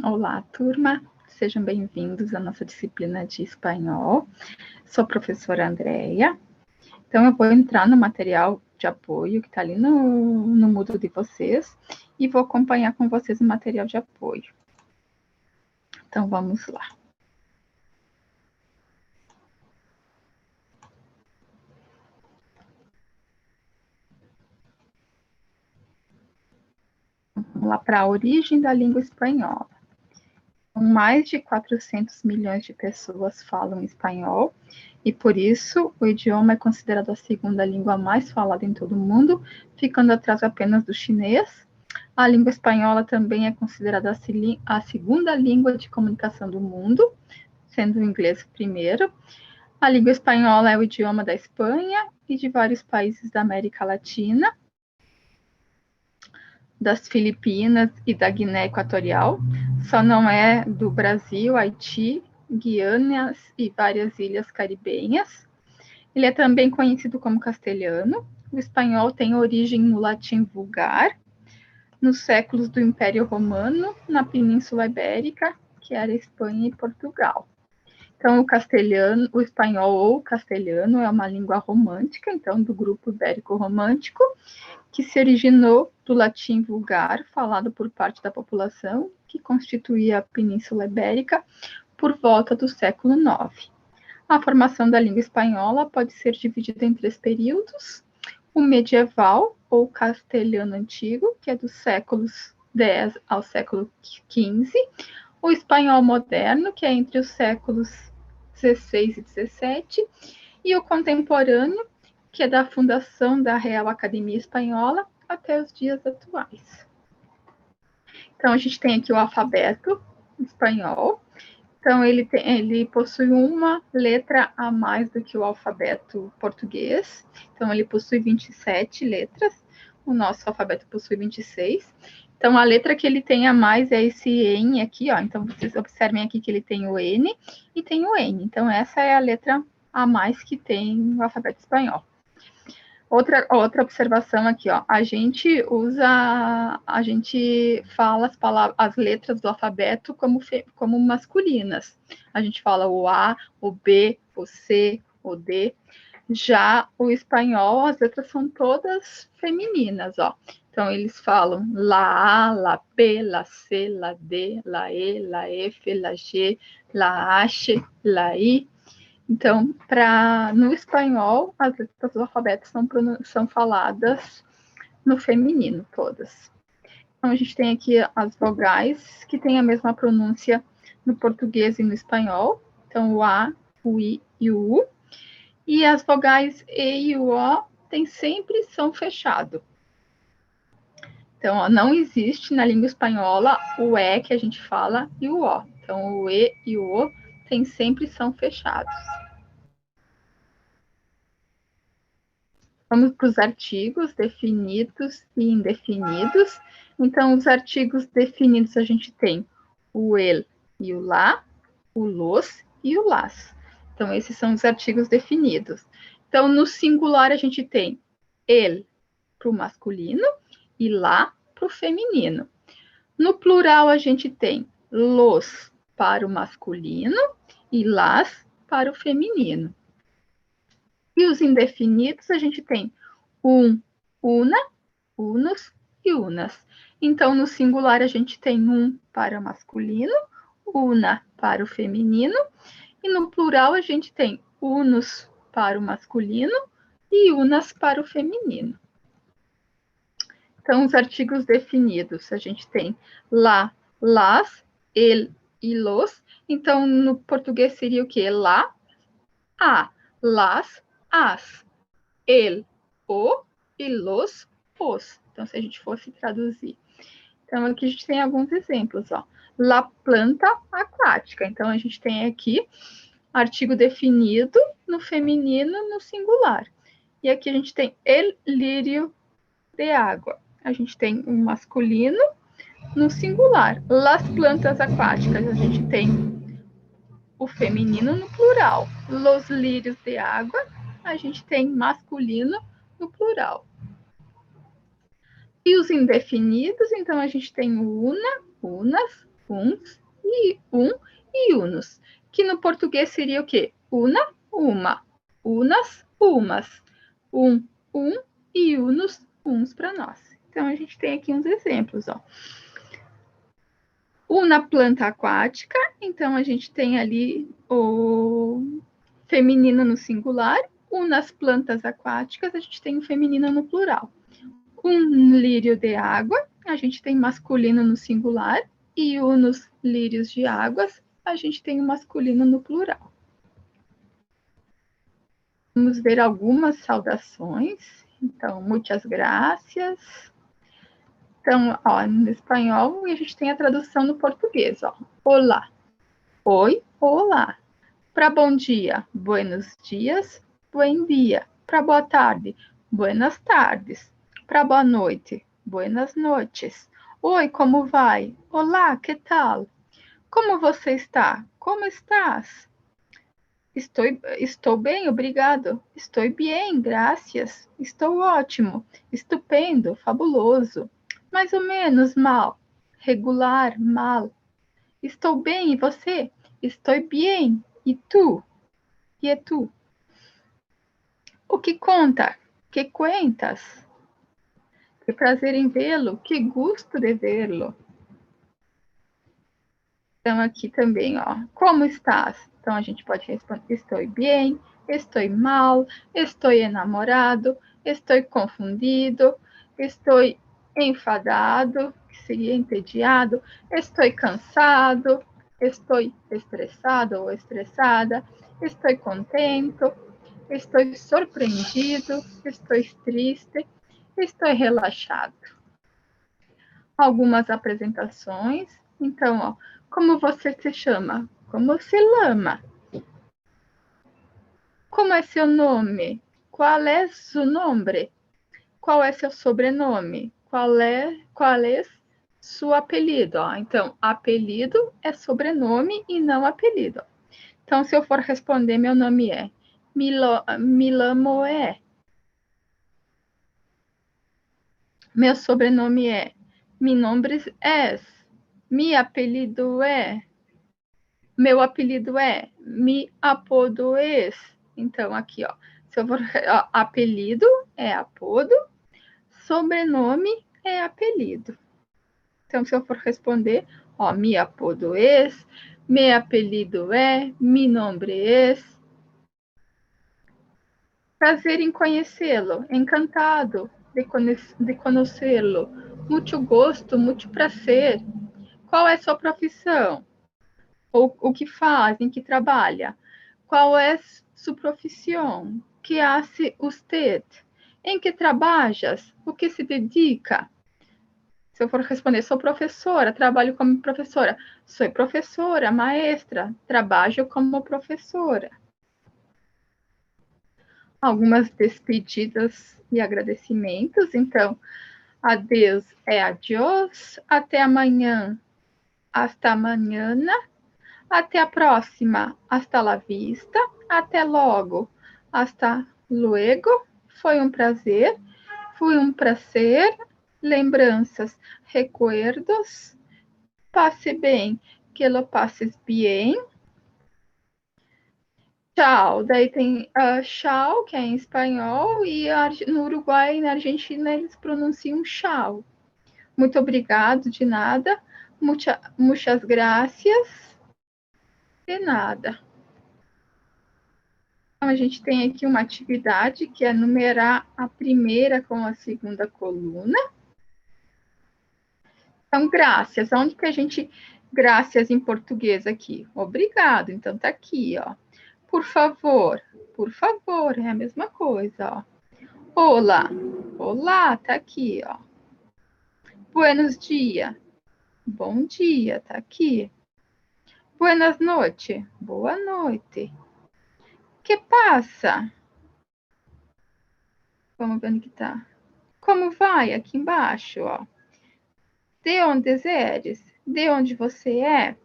Olá, turma. Sejam bem-vindos à nossa disciplina de espanhol. Sou a professora Andréia. Então, eu vou entrar no material de apoio que está ali no Moodle de vocês e vou acompanhar com vocês o material de apoio. Então, vamos lá. Vamos lá para a origem da língua espanhola. Mais de 400 milhões de pessoas falam espanhol e, por isso, o idioma é considerado a segunda língua mais falada em todo o mundo, ficando atrás apenas do chinês. A língua espanhola também é considerada a segunda língua de comunicação do mundo, sendo o inglês o primeiro. A língua espanhola é o idioma da Espanha e de vários países da América Latina, das Filipinas e da Guiné Equatorial. Só não é do Brasil, Haiti, Guiana e várias ilhas caribenhas. Ele é também conhecido como castelhano. O espanhol tem origem no latim vulgar, nos séculos do Império Romano, na Península Ibérica, que era Espanha e Portugal. Então, o espanhol ou castelhano é uma língua romântica, então, do grupo ibérico-romântico, que se originou do latim vulgar, falado por parte da população, que constituía a Península Ibérica, por volta do século IX. A formação da língua espanhola pode ser dividida em 3 períodos: o medieval, ou castelhano antigo, que é dos séculos X ao século XV, o espanhol moderno, que é entre os séculos XVI e XVII, e o contemporâneo, que é da fundação da Real Academia Espanhola até os dias atuais. Então, a gente tem aqui o alfabeto espanhol. Então, ele possui uma letra a mais do que o alfabeto português. Então, ele possui 27 letras. O nosso alfabeto possui 26. Então, a letra que ele tem a mais é esse N aqui, ó. Então, vocês observem aqui que ele tem o N e tem o N. Então, essa é a letra a mais que tem no alfabeto espanhol. Outra observação aqui, ó. A gente fala as letras do alfabeto como masculinas. A gente fala o A, o B, o C, o D. Já o espanhol, as letras são todas femininas, ó. Então, eles falam la A, la B, la C, la D, la E, la F, la G, la H, la I. Então, no espanhol, as letras do alfabeto são faladas no feminino, todas. Então, a gente tem aqui as vogais, que têm a mesma pronúncia no português e no espanhol. Então, o A, o I e o U. E as vogais E e o O sempre som fechado. Então, ó, não existe na língua espanhola o E que a gente fala e o O. Então, o E e o O tem sempre som fechados. Vamos para os artigos definidos e indefinidos. Então, os artigos definidos a gente tem o el e o lá, o los e o las. Então, esses são os artigos definidos. Então, no singular a gente tem el para o masculino e lá para o feminino. No plural a gente tem los para o masculino e las para o feminino. E os indefinidos, a gente tem una, unos e unas. Então, no singular, a gente tem para o masculino, una para o feminino, e no plural, a gente tem unos para o masculino e unas para o feminino. Então, os artigos definidos, a gente tem lá, las, el e los. Então, no português seria o quê? Lá, a, las, as, el, o e los, os. Então, se a gente fosse traduzir. Então, aqui a gente tem alguns exemplos, ó. La planta aquática. Então, a gente tem aqui artigo definido no feminino, no singular. E aqui a gente tem el lírio de água. A gente tem um masculino no singular. Las plantas aquáticas, a gente tem o feminino no plural. Los lírios de água, a gente tem masculino no plural. E os indefinidos, então a gente tem o una, unas, uns e unos, que no português seria o quê? Una, uma, unas, umas, um e unos, uns para nós. Então, a gente tem aqui uns exemplos, ó. Una planta aquática, então a gente tem ali o feminino no singular, unas plantas aquáticas, a gente tem o feminino no plural. Um lírio de água, a gente tem masculino no singular, e unos lírios de águas, a gente tem o masculino no plural. Vamos ver algumas saudações. Então, muitas gracias. Então, ó, no espanhol, a gente tem a tradução no português, ó. Olá. Oi, olá. Para bom dia, buenos dias, buen dia. Para boa tarde, buenas tardes. Para boa noite, buenas noches. Oi, como vai? Olá, que tal? Como você está? Como estás? Estou bem, obrigado. Estou bem, graças. Estou ótimo. Estupendo, fabuloso. Mais ou menos mal. Regular, mal. Estou bem, e você? Estou bem. E tu? E tu? O que conta? Que cuentas? Que prazer em vê-lo. Que gosto de vê-lo. Então, aqui também, ó. Como estás? Então, a gente pode responder: estou bem, estou mal, estou enamorado, estou confundido, estou enfadado, que seria entediado, estou cansado, estou estressado ou estressada, estou contente, estou surpreendido, estou triste, estou relaxado. Algumas apresentações. Então, ó, como você se chama? Como se chama? Como é seu nome? Qual é seu nome? Qual é seu sobrenome? Qual é seu apelido? Ó, então, apelido é sobrenome e não apelido. Então, se eu for responder, meu nome é Milamo é. Meu sobrenome é. Mi nombre es. Mi apelido é. Meu apelido é. Mi apodo es. Então, aqui, ó. Se eu for, ó, apelido é apodo, sobrenome é apelido. Então, se eu for responder, ó, mi apodo es, mi apelido é, mi nombre es. Prazer em conhecê-lo, encantado de conhecê-lo, muito gosto, muito prazer. Qual é sua profissão? Ou o que faz, em que trabalha? Qual é sua profissão? Que hace usted? Em que trabalhas? O que se dedica? Se eu for responder, sou professora, trabalho como professora. Sou professora, maestra, trabalho como professora. Algumas despedidas e agradecimentos. Então, adeus é adiós, até amanhã, hasta mañana, até a próxima, hasta la vista, até logo, hasta luego, foi um prazer, foi um prazer, lembranças, recuerdos, passe bem, que lo passes bem. Tchau, daí tem tchau, que é em espanhol, e no Uruguai e na Argentina eles pronunciam tchau. Muito obrigado, de nada. Muchas gracias, de nada. Então, a gente tem aqui uma atividade que é numerar a primeira com a segunda coluna. Então, graças. Onde que a gente... Graças em português aqui. Obrigado. Então, tá aqui, ó. Por favor, é a mesma coisa, ó. Olá, olá, tá aqui, ó. Buenos dias, bom dia, tá aqui. Buenas noches, boa noite. Que passa? Vamos ver onde que tá. Como vai? Aqui embaixo, ó. De onde eres? De onde você é?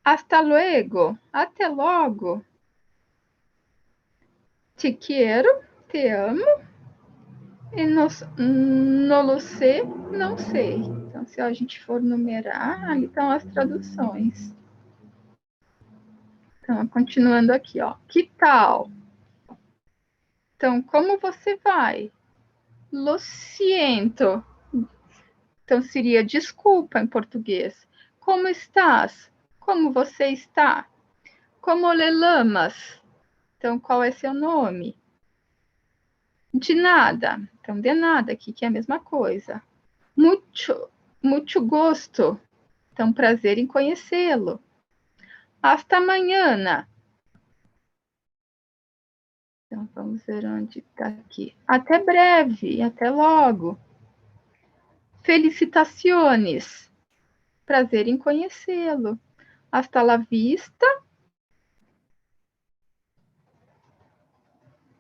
Hasta luego, até logo. Te quero, te amo. E no lo sé, não sei. Então, se a gente for numerar, ali estão as traduções. Então, continuando aqui, ó. Que tal? Então, como você vai? Lo siento. Então, seria desculpa em português. Como estás? Como você está? Como le llamas? Então, qual é seu nome? De nada. Então, de nada aqui, que é a mesma coisa. Muito gosto. Então, prazer em conhecê-lo. Hasta mañana. Então, vamos ver onde está aqui. Até breve, até logo. Felicitaciones. Prazer em conhecê-lo. Hasta la vista.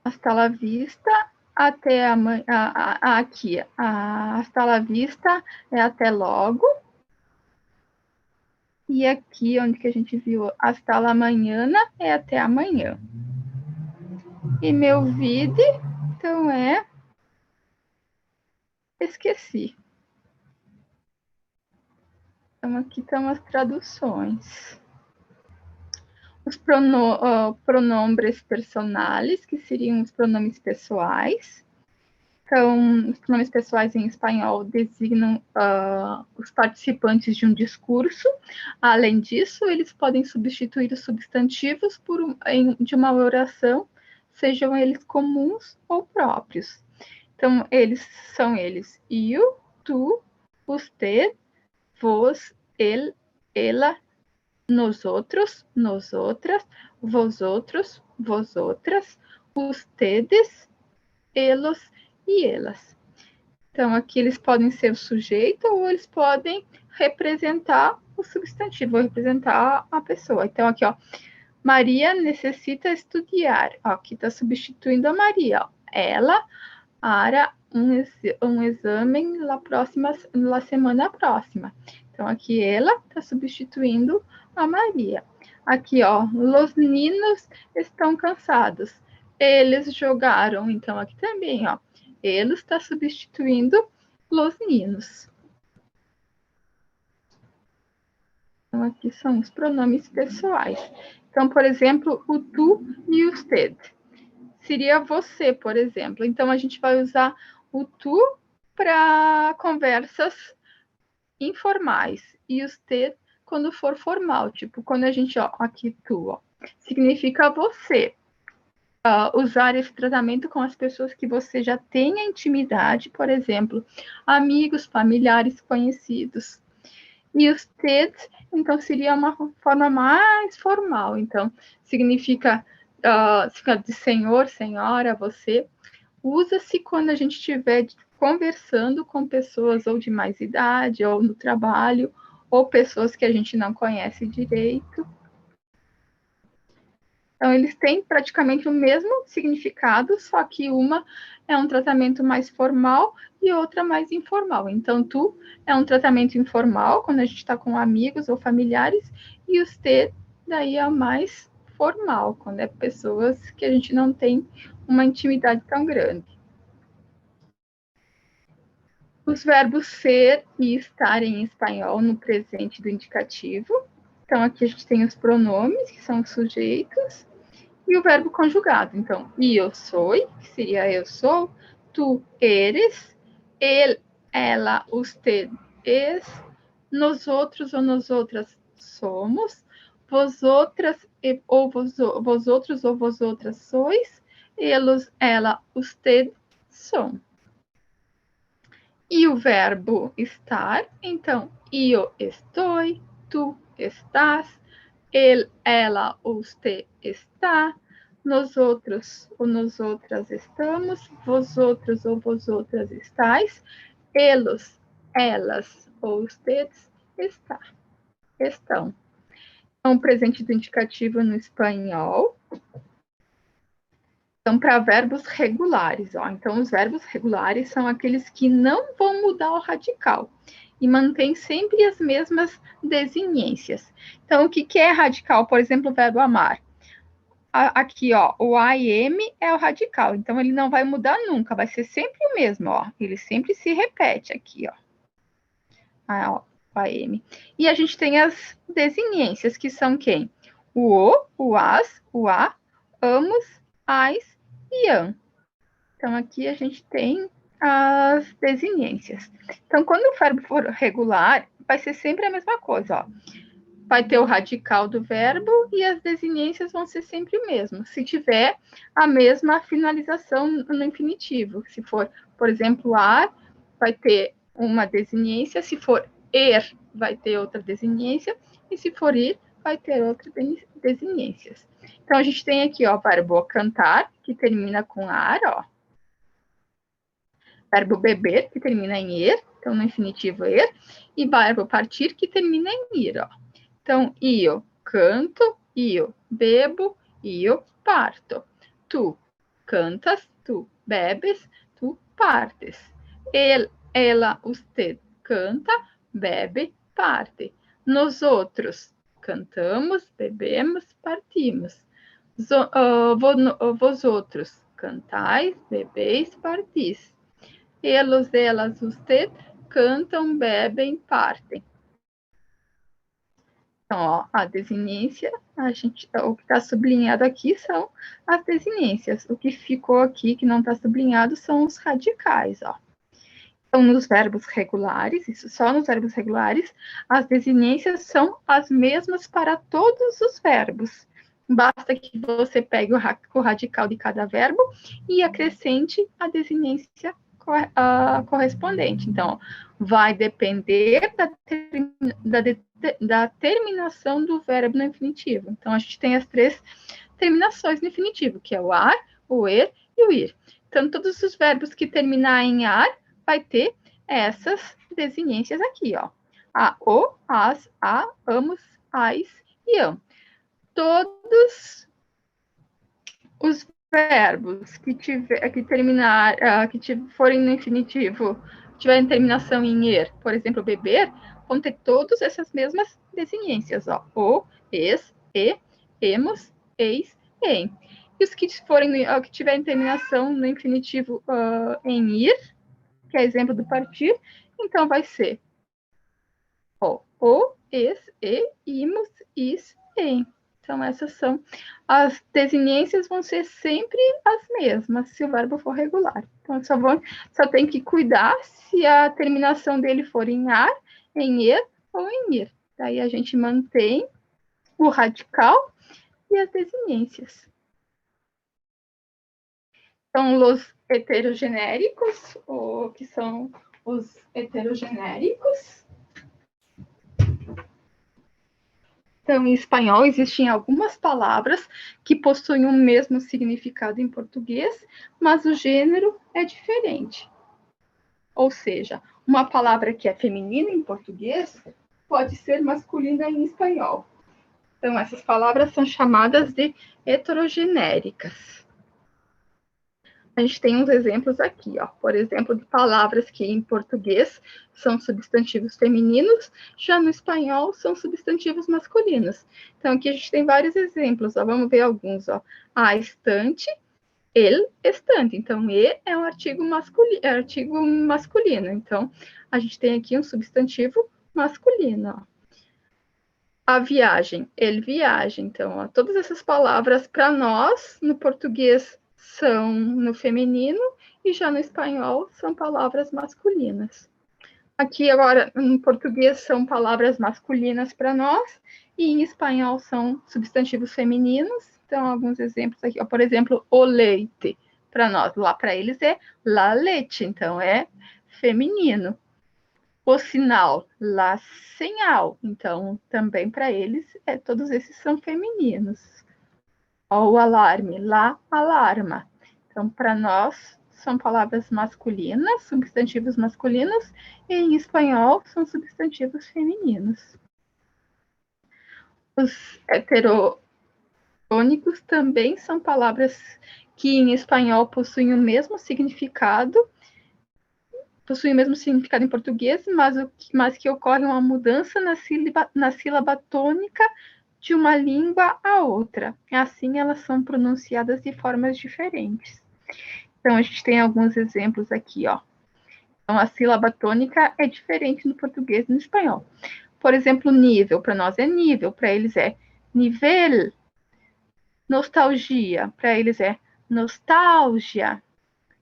Hasta la vista. Até amanhã. Aqui. Hasta la vista é até logo. E aqui, onde que a gente viu hasta la mañana, é até amanhã. E meu vide, então é esqueci. Então, aqui estão as traduções. Os pronombres personales, que seriam os pronomes pessoais. Então, os pronomes pessoais em espanhol designam os participantes de um discurso. Além disso, eles podem substituir os substantivos de uma oração, sejam eles comuns ou próprios. Então, são eles eu, tu, usted, vos, ele, ela, nosotros, nosotras, vosotros, vosotras, ustedes, elos e elas. Então, aqui eles podem ser o sujeito ou eles podem representar o substantivo, ou representar a pessoa. Então, aqui, ó, Maria necessita estudar. Ó, aqui está substituindo a Maria. Ó. Ela hará um exame na semana próxima. Então, aqui ela está substituindo a Maria. Aqui, ó, los niños estão cansados. Eles jogaram. Então, aqui também, ó, eles está substituindo los niños. Então, aqui são os pronomes pessoais. Então, por exemplo, o tu e o usted. Seria você, por exemplo. Então, a gente vai usar o tu para conversas informais e o usted quando for formal. Tipo, quando a gente, ó, aqui tu, ó, significa você. Usar esse tratamento com as pessoas que você já tenha intimidade, por exemplo, amigos, familiares, conhecidos. E usted, então, seria uma forma mais formal. Então, significa de senhor, senhora, você. Usa-se quando a gente estiver conversando com pessoas ou de mais idade, ou no trabalho, ou pessoas que a gente não conhece direito. Então, eles têm praticamente o mesmo significado, só que uma é um tratamento mais formal e outra mais informal. Então, tu é um tratamento informal, quando a gente está com amigos ou familiares, e os te, daí é mais formal, quando é pessoas que a gente não tem uma intimidade tão grande. Os verbos ser e estar em espanhol no presente do indicativo. Então, aqui a gente tem os pronomes, que são os sujeitos, e o verbo conjugado. Então, eu sou, que seria eu sou, tu eres, ele, ela, usted es, nós outros ou nós outras somos, vosotras ou vosotros ou vosotras sois, eles, ela, usted são. E o verbo estar, então, eu estou, tu estás, ele, ela, usted está, nós outros ou nós outras estamos, vosotros ou vosotras estáis, eles, elas ou ustedes estão. Então, presente do indicativo no espanhol. Então, para verbos regulares, ó. Então, os verbos regulares são aqueles que não vão mudar o radical e mantêm sempre as mesmas desinências. Então, o que é radical? Por exemplo, o verbo amar. Aqui, ó, o am é o radical, então ele não vai mudar nunca, vai ser sempre o mesmo, ó. Ele sempre se repete aqui, ó. a M. E a gente tem as desinências, que são quem? O as, o a, amos, ais e an. Então, aqui a gente tem as desinências. Então, quando o verbo for regular, vai ser sempre a mesma coisa, ó. Vai ter o radical do verbo e as desinências vão ser sempre o mesmo. Se tiver a mesma finalização no infinitivo. Se for, por exemplo, ar, vai ter uma desinência. Se for vai ter outra desinência. E se for ir, vai ter outra desinências. Então, a gente tem aqui, ó, o verbo cantar, que termina com ar, ó. Verbo beber, que termina em er, então no infinitivo er. E verbo partir, que termina em ir, ó. Então, eu canto, eu bebo, eu parto. Tu cantas, tu bebes, tu partes. Ela, usted canta, bebe, parte. Nós outros cantamos, bebemos, partimos. Vós outros cantais, bebeis, partis. Eles, elas, usted cantam, bebem, partem. Então, ó, a desinência, o que está sublinhado aqui são as desinências. O que ficou aqui, que não está sublinhado, são os radicais, ó. Então, nos verbos regulares, isso só nos verbos regulares, as desinências são as mesmas para todos os verbos. Basta que você pegue o radical de cada verbo e acrescente a desinência correspondente. Então, vai depender da terminação do verbo no infinitivo. Então, a gente tem as três terminações no infinitivo, que é o ar, o er e o ir. Então, todos os verbos que terminar em ar vai ter essas desinências aqui, ó. A, o, as, a, amos, ais e am. Todos os verbos que forem no infinitivo, tiverem terminação em er, por exemplo, beber, vão ter todas essas mesmas desinências, ó. O, es, e, emos, eis, em. E os que que tiverem terminação no infinitivo em ir, que é exemplo do partir, então vai ser o, es, e, imos, is, em. Então, essas são as desinências, vão ser sempre as mesmas, se o verbo for regular. Então, só tem que cuidar se a terminação dele for em ar, em er ou em ir. Daí a gente mantém o radical e as desinências. Então, os heterogenéricos, ou que são os heterogenéricos. Então, em espanhol, existem algumas palavras que possuem o mesmo significado em português, mas o gênero é diferente. Ou seja, uma palavra que é feminina em português pode ser masculina em espanhol. Então, essas palavras são chamadas de heterogenéricas. A gente tem uns exemplos aqui, ó. Por exemplo, de palavras que em português são substantivos femininos, já no espanhol são substantivos masculinos. Então, aqui a gente tem vários exemplos, ó. Vamos ver alguns, ó. A estante, el estante. Então, e é um artigo masculino. Então, a gente tem aqui um substantivo masculino, ó. A viagem, el viagem. Então, ó, todas essas palavras para nós, no português, são no feminino e já no espanhol são palavras masculinas. Aqui agora, em português, são palavras masculinas para nós e em espanhol são substantivos femininos. Então, alguns exemplos aqui. Ó, por exemplo, o leite. Para nós, lá para eles é la leite, então é feminino. O sinal, la señal. Então, também para eles, todos esses são femininos. O alarme, la alarma. Então, para nós, são palavras masculinas, substantivos masculinos, e em espanhol são substantivos femininos. Os heterotônicos também são palavras que em espanhol possuem o mesmo significado, em português, mas que ocorre uma mudança na sílaba tônica de uma língua a outra. Assim, elas são pronunciadas de formas diferentes. Então, a gente tem alguns exemplos aqui, ó. Então, a sílaba tônica é diferente no português e no espanhol. Por exemplo, nível, para nós é nível, para eles é nível. Nostalgia, para eles é nostalgia.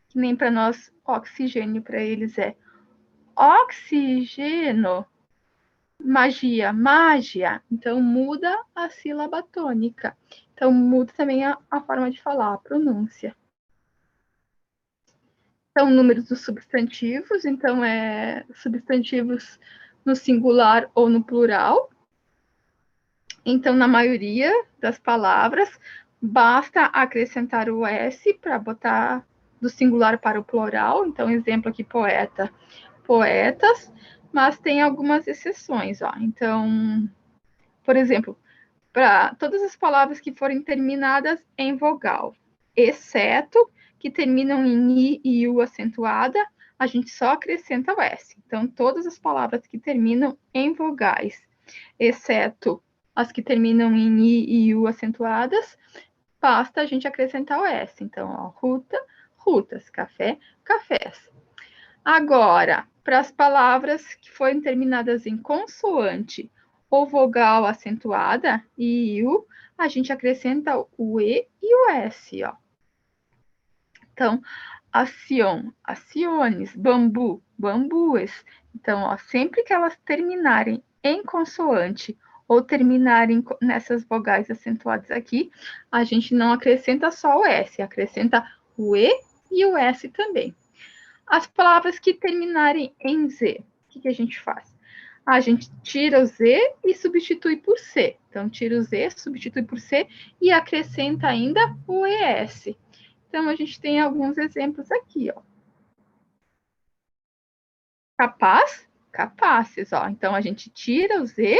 Que nem para nós, oxigênio, para eles é oxigênio. Magia, mágia. Então, muda a sílaba tônica. Então, muda também a forma de falar, a pronúncia. Então, números dos substantivos. Então, substantivos no singular ou no plural. Então, na maioria das palavras, basta acrescentar o S para botar do singular para o plural. Então, exemplo aqui, poeta, poetas, mas tem algumas exceções, ó. Então, por exemplo, para todas as palavras que forem terminadas em vogal, exceto que terminam em I e U acentuada, a gente só acrescenta o S. Então, todas as palavras que terminam em vogais, exceto as que terminam em I e U acentuadas, basta a gente acrescentar o S. Então, ó, ruta, rutas, café, cafés. Agora, para as palavras que forem terminadas em consoante ou vogal acentuada, I e U, a gente acrescenta o E e o S, ó. Então, acion, aciones, bambu, bambues. Então, ó, sempre que elas terminarem em consoante ou terminarem nessas vogais acentuadas aqui, a gente não acrescenta só o S, acrescenta o E e o S também. As palavras que terminarem em Z, o que a gente faz? A gente tira o Z e substitui por C. Então, tira o Z, substitui por C e acrescenta ainda o ES. Então, a gente tem alguns exemplos aqui, ó. Capaz, capazes, ó. Então, a gente tira o Z,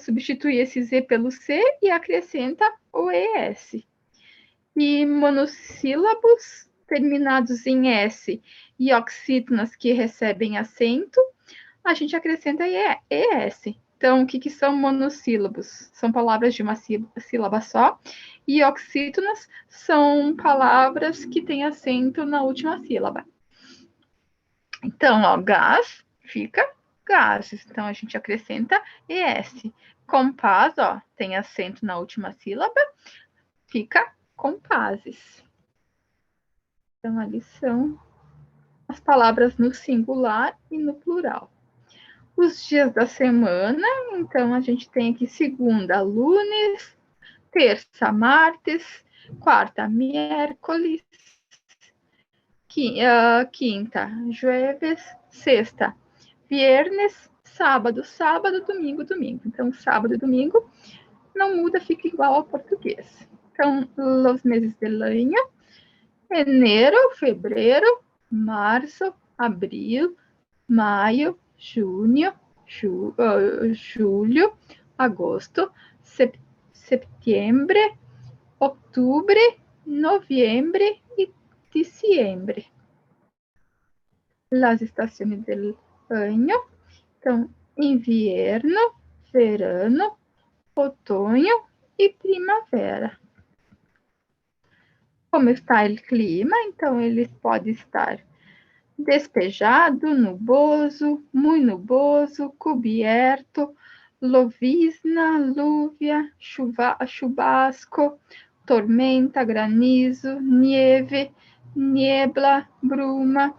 substitui esse Z pelo C e acrescenta o ES. E monossílabos terminados em S e oxítonas que recebem acento, a gente acrescenta ES. Então, o que são monossílabos? São palavras de uma sílaba só, e oxítonas são palavras que têm acento na última sílaba. Então, ó, gás fica gases. Então, a gente acrescenta ES. Compás, ó, tem acento na última sílaba, fica compasses. Então, ali são as palavras no singular e no plural. Os dias da semana, então, a gente tem aqui segunda, lunes, terça, martes, quarta, miércoles, quinta, jueves, sexta, viernes, sábado, domingo, domingo. Então, sábado e domingo não muda, fica igual ao português. Então, os meses del año, enero, fevereiro, março, abril, maio, junho, julho, agosto, setembro, outubro, novembro e diciembre. Las estações del año, então, inverno, verano, outono e primavera. Como está o clima? Então, ele pode estar despejado, nuboso, muito nuboso, coberto, llovizna, lúvia, chubasco, tormenta, granizo, nieve, niebla, bruma.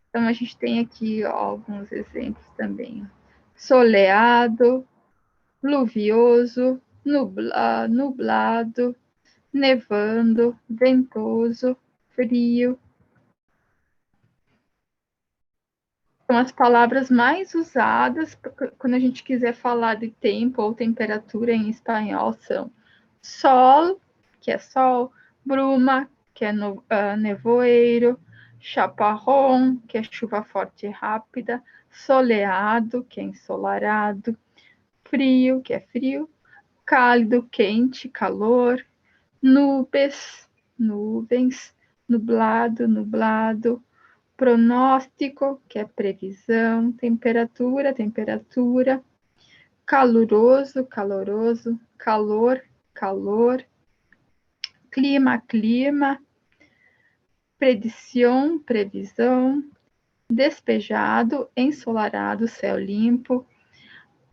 Então, a gente tem aqui ó, alguns exemplos também. Soleado, pluvioso, nublado, nevando, ventoso, frio. São as palavras mais usadas quando a gente quiser falar de tempo ou temperatura em espanhol são sol, que é sol, bruma, que é nevoeiro, chaparrón, que é chuva forte e rápida, soleado, que é ensolarado, frio, que é frio, cálido, quente, calor, nuvens, nublado, nublado, pronóstico, que é previsão, temperatura, caluroso, caloroso, calor, calor, clima, predição, previsão, despejado, ensolarado, céu limpo,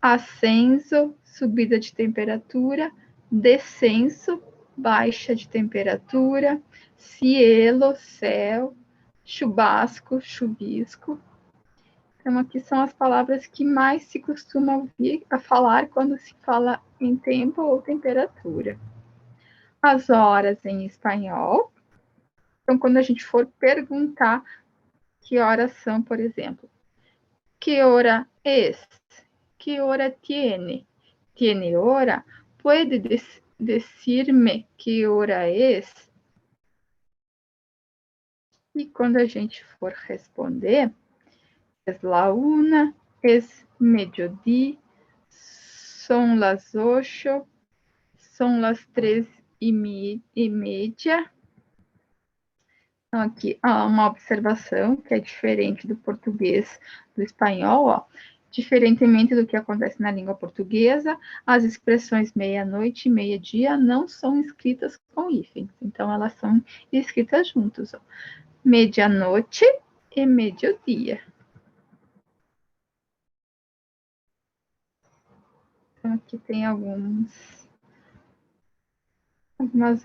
ascenso, subida de temperatura, descenso, baixa de temperatura, cielo, céu, chubasco, chuvisco. Então, aqui são as palavras que mais se costuma ouvir a falar quando se fala em tempo ou temperatura. As horas em espanhol. Então, quando a gente for perguntar que horas são, por exemplo, que hora es? Que hora tiene? Tiene hora? Puede decirme que hora es? E quando a gente for responder, es la una, es mediodía, son las 8, son las 3:30. Então, aqui há uma observação que é diferente do português, do espanhol, ó. Diferentemente do que acontece na língua portuguesa, as expressões meia-noite e meia-dia não são escritas com hífens. Então, elas são escritas juntas, ó. Medianoite e mediodía. Então, aqui tem algumas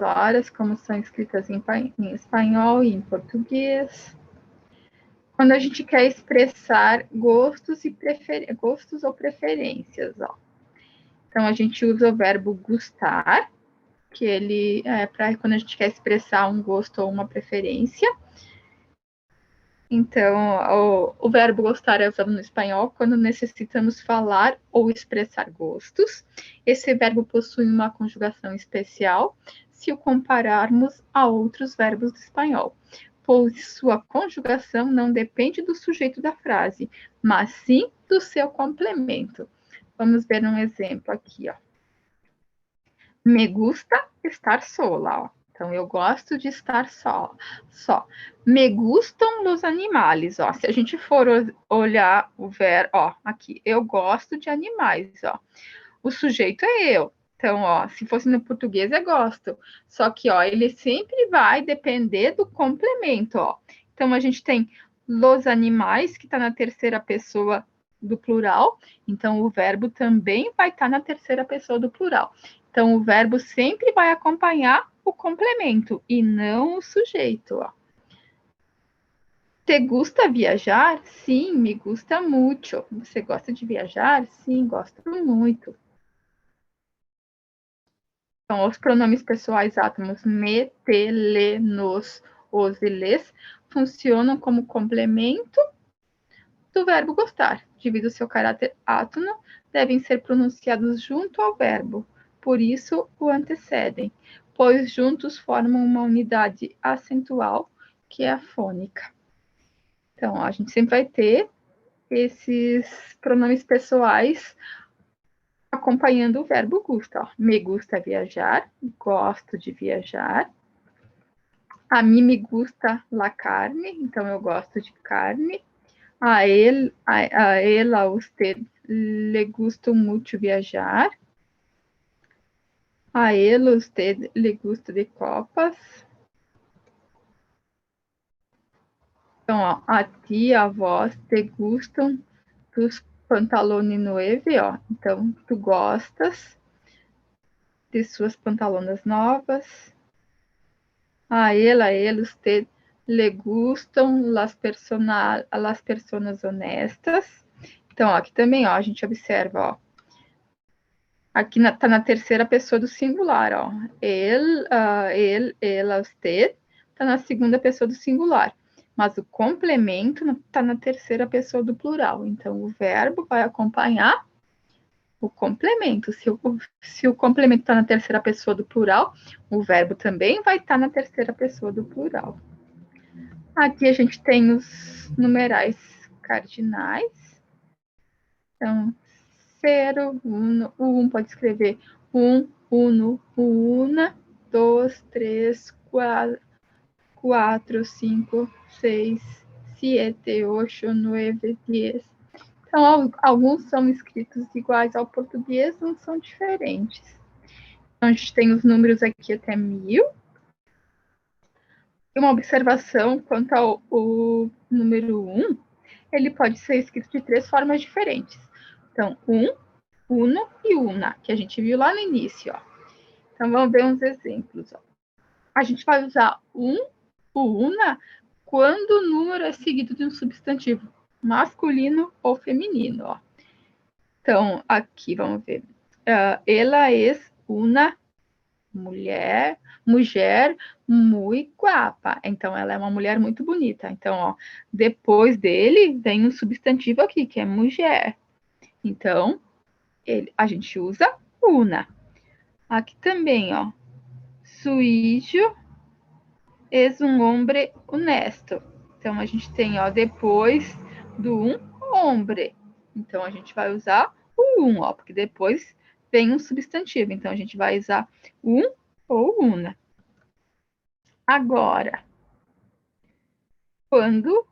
horas, como são escritas em espanhol e em português. Quando a gente quer expressar gostos ou preferências, ó. Então, a gente usa o verbo gustar, que ele é para quando a gente quer expressar um gosto ou uma preferência. Então, o verbo gostar é usado no espanhol quando necessitamos falar ou expressar gostos. Esse verbo possui uma conjugação especial se o compararmos a outros verbos do espanhol, pois sua conjugação não depende do sujeito da frase, mas sim do seu complemento. Vamos ver um exemplo aqui, ó. Me gusta estar sola, ó. Então, eu gosto de estar só. Me gustam os animais, ó. Se a gente for olhar o verbo, ó, aqui, eu gosto de animais, ó. O sujeito é eu. Então, ó, se fosse no português, é gosto. Só que, ó, ele sempre vai depender do complemento, ó. Então, a gente tem los animais, que está na terceira pessoa do plural. Então, o verbo também vai estar na terceira pessoa do plural. Então, o verbo sempre vai acompanhar o complemento e não o sujeito, ó. Te gusta viajar? Sim, me gusta muito. Você gosta de viajar? Sim, gosto muito. Então, os pronomes pessoais átomos me, te, le, nos, os e les funcionam como complemento do verbo gostar. Devido ao seu caráter átono, devem ser pronunciados junto ao verbo. Por isso, o antecedem, pois juntos formam uma unidade acentual, que é a fônica. Então, ó, a gente sempre vai ter esses pronomes pessoais acompanhando o verbo gusta. Ó. Me gusta viajar, gosto de viajar. A mim me gusta la carne, então eu gosto de carne. A ela, usted, le gusta muito viajar. A ele, usted, le gusta de copas. Então, ó, a ti, a vós, te gustam dos pantalones nueve, ó. Então, tu gostas de suas pantalonas novas. A ele, usted, le gustam las personas honestas. Então, ó, aqui também, ó, a gente observa, ó. Aqui tá na terceira pessoa do singular, ó. Ele, ela, usted, tá na segunda pessoa do singular. Mas o complemento tá na terceira pessoa do plural. Então, o verbo vai acompanhar o complemento. Se o complemento está na terceira pessoa do plural, o verbo também vai estar na terceira pessoa do plural. Aqui a gente tem os numerais cardinais. Então, 0, 1, o 1 pode escrever 1, uno, una, 2, 3, 4, 5, 6, 7, 8, 9, 10. Então, alguns são escritos iguais ao português, uns são diferentes. Então, a gente tem os números aqui até 1000. uma observação quanto ao o número 1, ele pode ser escrito de 3 formas diferentes. Então, uno e una, que a gente viu lá no início, ó. Então, vamos ver uns exemplos, ó. A gente vai usar o una quando o número é seguido de um substantivo masculino ou feminino, ó. Então, aqui, vamos ver. Ela es una mulher muito guapa. Então, ela é uma mulher muito bonita. Então, ó, depois dele vem um substantivo aqui, que é mulher. Então, a gente usa una. Aqui também, ó. Su hijo es un hombre honesto. Então, a gente tem, ó, depois do hombre. Então, a gente vai usar o ó, porque depois vem um substantivo. Então, a gente vai usar ou una. Agora, quando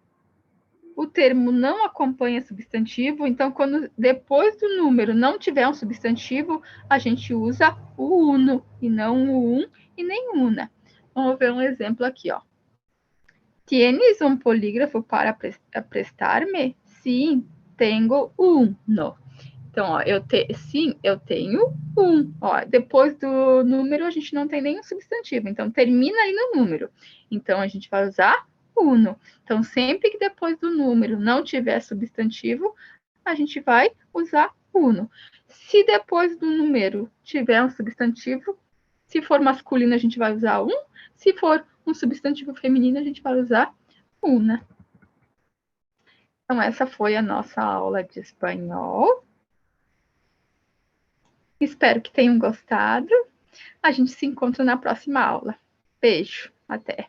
o termo não acompanha substantivo, então, quando depois do número não tiver um substantivo, a gente usa o uno, e não o e nem una. Vamos ver um exemplo aqui, ó. ¿Tienes um polígrafo para prestar-me? Sim, tenho no. Então, ó, sim, eu tenho um. Ó, depois do número, a gente não tem nenhum substantivo. Então, termina aí no número. Então, a gente vai usar uno. Então, sempre que depois do número não tiver substantivo, a gente vai usar uno. Se depois do número tiver um substantivo, se for masculino, a gente vai usar um. Se for um substantivo feminino, a gente vai usar una. Então, essa foi a nossa aula de espanhol. Espero que tenham gostado. A gente se encontra na próxima aula. Beijo, até!